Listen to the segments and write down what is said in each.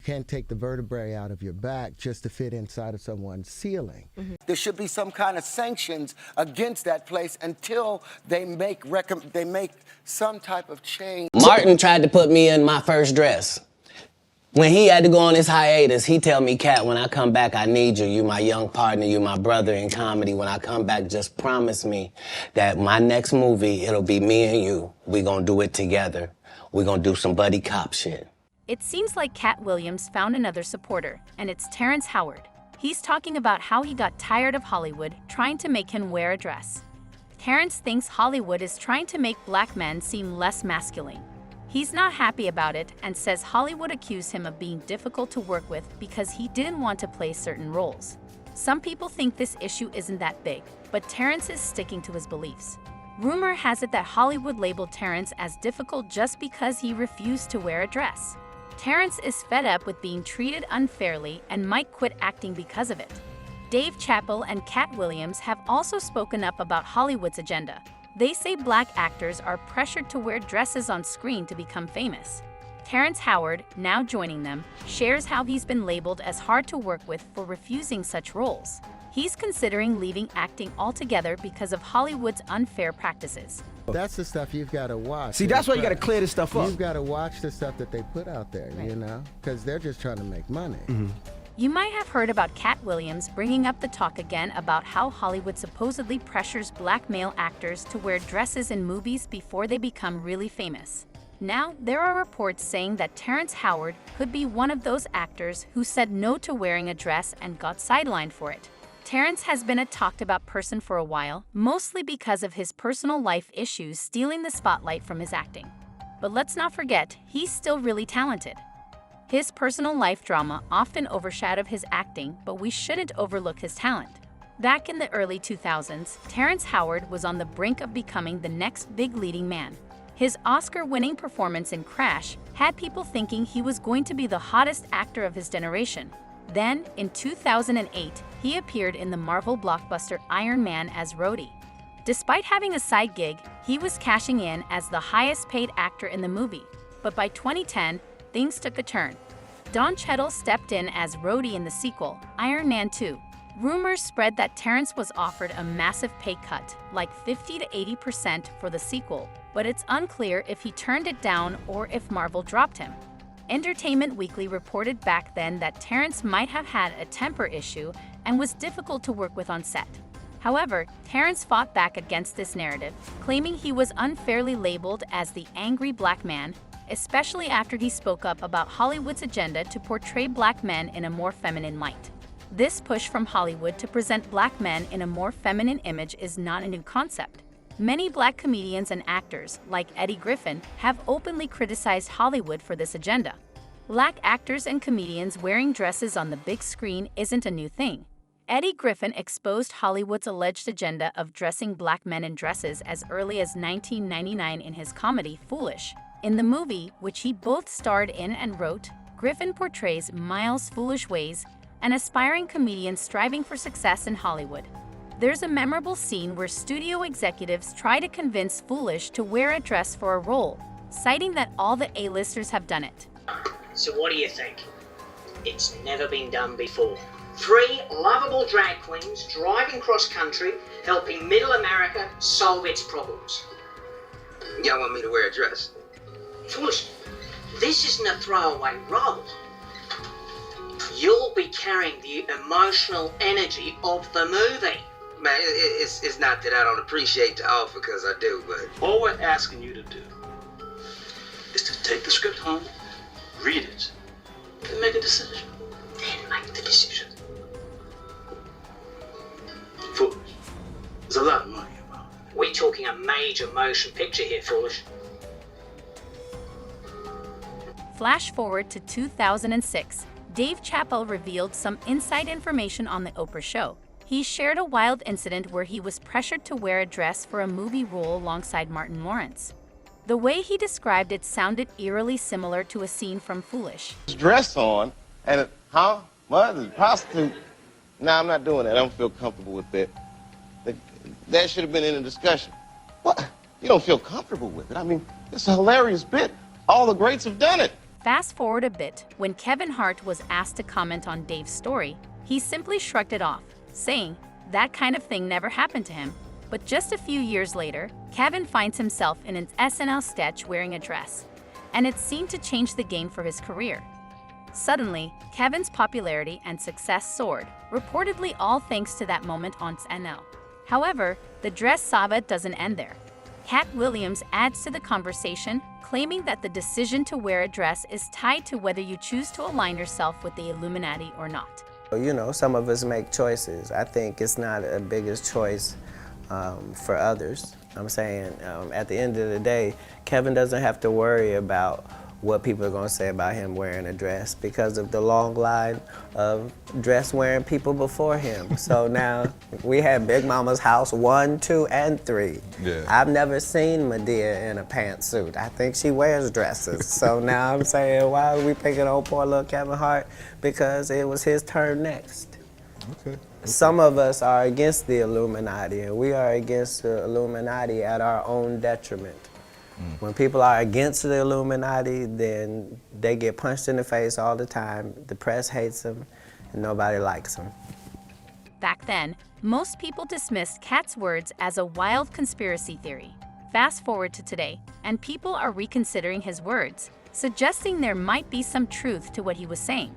can't take the vertebrae out of your back just to fit inside of someone's ceiling. There should be some kind of sanctions against that place until they make some type of change. Martin tried to put me in my first dress. When he had to go on his hiatus, he tell me, Katt, when I come back, I need you. You my young partner, you my brother in comedy. When I come back, just promise me that my next movie, it'll be me and you. We gonna do it together. We gonna do some buddy cop shit. It seems like Cat Williams found another supporter, and it's Terrence Howard. He's talking about how he got tired of Hollywood trying to make him wear a dress. Terrence thinks Hollywood is trying to make black men seem less masculine. He's not happy about it and says Hollywood accused him of being difficult to work with because he didn't want to play certain roles. Some people think this issue isn't that big, but Terrence is sticking to his beliefs. Rumor has it that Hollywood labeled Terrence as difficult just because he refused to wear a dress. Terrence is fed up with being treated unfairly and might quit acting because of it. Dave Chappelle and Cat Williams have also spoken up about Hollywood's agenda. They say black actors are pressured to wear dresses on screen to become famous. Terrence Howard, now joining them, shares how he's been labeled as hard to work with for refusing such roles. He's considering leaving acting altogether because of Hollywood's unfair practices. That's the stuff you've got to watch. See, that's why you got to clear this stuff up. You've got to watch the stuff that they put out there, you know, because they're just trying to make money. You might have heard about Cat Williams bringing up the talk again about how Hollywood supposedly pressures black male actors to wear dresses in movies before they become really famous. Now, there are reports saying that Terrence Howard could be one of those actors who said no to wearing a dress and got sidelined for it. Terrence has been a talked about person for a while, mostly because of his personal life issues stealing the spotlight from his acting. But let's not forget, he's still really talented. His personal life drama often overshadowed his acting, but we shouldn't overlook his talent. Back in the early 2000s, Terrence Howard was on the brink of becoming the next big leading man. His Oscar-winning performance in Crash had people thinking he was going to be the hottest actor of his generation. Then, in 2008, he appeared in the Marvel blockbuster Iron Man as Rhodey. Despite having a side gig, he was cashing in as the highest-paid actor in the movie. But by 2010, things took a turn. Don Cheadle stepped in as Rhodey in the sequel, Iron Man 2. Rumors spread that Terrence was offered a massive pay cut, like 50 to 80% for the sequel, but it's unclear if he turned it down or if Marvel dropped him. Entertainment Weekly reported back then that Terrence might have had a temper issue and was difficult to work with on set. However, Terrence fought back against this narrative, claiming he was unfairly labeled as the angry black man, especially after he spoke up about Hollywood's agenda to portray black men in a more feminine light. This push from Hollywood to present black men in a more feminine image is not a new concept. Many black comedians and actors, like Eddie Griffin, have openly criticized Hollywood for this agenda. Black actors and comedians wearing dresses on the big screen isn't a new thing. Eddie Griffin exposed Hollywood's alleged agenda of dressing black men in dresses as early as 1999 in his comedy, Foolish. In the movie, which he both starred in and wrote, Griffin portrays Miles' foolish ways, an aspiring comedian striving for success in Hollywood. There's a memorable scene where studio executives try to convince Foolish to wear a dress for a role, citing that all the A-listers have done it. So what do you think? It's never been done before. 3 lovable drag queens driving cross-country, helping middle America solve its problems. Y'all want me to wear a dress? Foolish, this isn't a throwaway role. You'll be carrying the emotional energy of the movie. Man, it's not that I don't appreciate the offer, because I do, but... All we're asking you to do is to take the script home, read it, and make a decision. Then make the decision. Foolish. There's a lot of money involved. We're talking a major motion picture here, Foolish. Flash forward to 2006. Dave Chappelle revealed some inside information on The Oprah Show. He shared a wild incident where he was pressured to wear a dress for a movie role alongside Martin Lawrence. The way he described it sounded eerily similar to a scene from Foolish. Dress on, and what? Prostitute? Nah, I'm not doing that. I don't feel comfortable with that. That should have been in the discussion. What? You don't feel comfortable with it? I mean, it's a hilarious bit. All the greats have done it. Fast forward a bit, when Kevin Hart was asked to comment on Dave's story, he simply shrugged it off, saying that kind of thing never happened to him. But just a few years later, Kevin finds himself in an SNL sketch wearing a dress, and it seemed to change the game for his career. Suddenly, Kevin's popularity and success soared, reportedly all thanks to that moment on SNL. However, the dress saga doesn't end there. Katt Williams adds to the conversation, claiming that the decision to wear a dress is tied to whether you choose to align yourself with the Illuminati or not. You know, some of us make choices. I think it's not a biggest choice for others. I'm saying at the end of the day, Kevin doesn't have to worry about what people are going to say about him wearing a dress because of the long line of dress-wearing people before him. So now we have Big Mama's house 1, 2, and 3. Yeah. I've never seen Medea in a pantsuit. I think she wears dresses. So now I'm saying, why are we picking on poor little Kevin Hart? Because it was his turn next. Okay. Some of us are against the Illuminati, and we are against the Illuminati at our own detriment. When people are against the Illuminati, then they get punched in the face all the time. The press hates them, and nobody likes them. Back then, most people dismissed Katt's words as a wild conspiracy theory. Fast forward to today, and people are reconsidering his words, suggesting there might be some truth to what he was saying.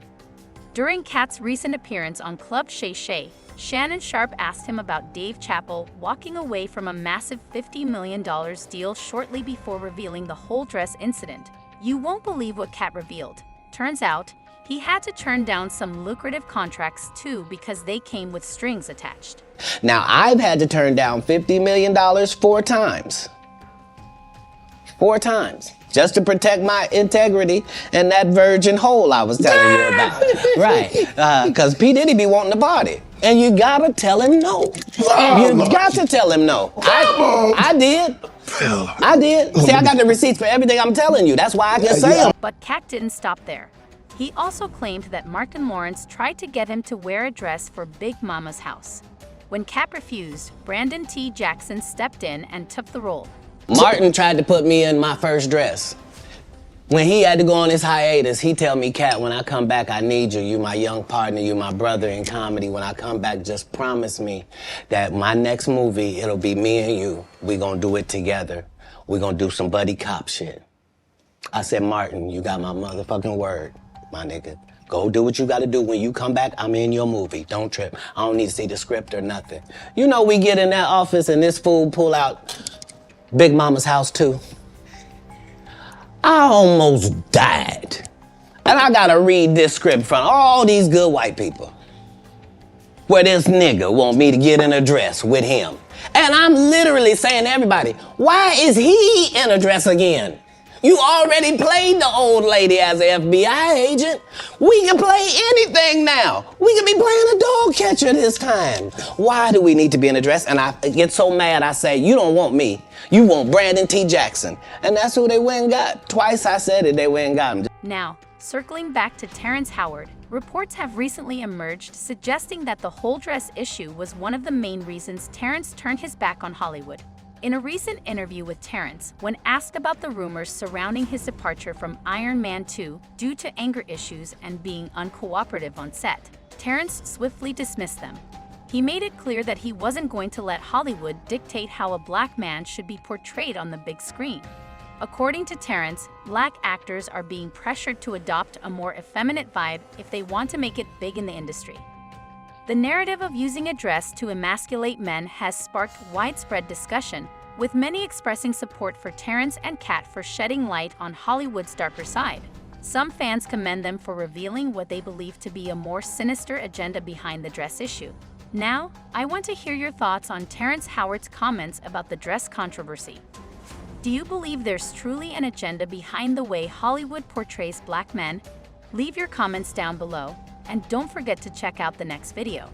During Katt's recent appearance on Club Shay Shay, Shannon Sharpe asked him about Dave Chappelle walking away from a massive $50 million deal shortly before revealing the whole dress incident. You won't believe what Katt revealed. Turns out, he had to turn down some lucrative contracts too because they came with strings attached. Now, I've had to turn down $50 million 4 times. 4 times. Just to protect my integrity and that virgin hole I was telling you about. Right. Because P. Diddy be wanting to party. And you gotta tell him no. You got to tell him no. I did. I did. See, I got the receipts for everything I'm telling you. That's why I can say them. But Katt didn't stop there. He also claimed that Martin Lawrence tried to get him to wear a dress for Big Mama's house. When Katt refused, Brandon T. Jackson stepped in and took the role. Martin tried to put me in my first dress. When he had to go on his hiatus, he tell me, Katt, when I come back, I need you. You my young partner, you my brother in comedy. When I come back, just promise me that my next movie, it'll be me and you. We gonna do it together. We gonna do some buddy cop shit. I said, Martin, you got my motherfucking word, my nigga. Go do what you gotta do. When you come back, I'm in your movie. Don't trip. I don't need to see the script or nothing. You know, we get in that office and this fool pull out Big Mama's House 2. I almost died. And I gotta read this script from all these good white people. Where this nigga want me to get in a dress with him. And I'm literally saying to everybody, why is he in a dress again? You already played the old lady as an FBI agent. We can play anything now. We can be playing a dog catcher this time. Why do we need to be in a dress? And I get so mad, I say, you don't want me. You want Brandon T. Jackson. And that's who they went and got. Twice I said it, they went and got him. Now, circling back to Terrence Howard, reports have recently emerged suggesting that the whole dress issue was one of the main reasons Terrence turned his back on Hollywood. In a recent interview with Terrence, when asked about the rumors surrounding his departure from Iron Man 2 due to anger issues and being uncooperative on set, Terrence swiftly dismissed them. He made it clear that he wasn't going to let Hollywood dictate how a black man should be portrayed on the big screen. According to Terrence, black actors are being pressured to adopt a more effeminate vibe if they want to make it big in the industry. The narrative of using a dress to emasculate men has sparked widespread discussion, with many expressing support for Terrence and Katt for shedding light on Hollywood's darker side. Some fans commend them for revealing what they believe to be a more sinister agenda behind the dress issue. Now, I want to hear your thoughts on Terrence Howard's comments about the dress controversy. Do you believe there's truly an agenda behind the way Hollywood portrays black men? Leave your comments down below, and don't forget to check out the next video.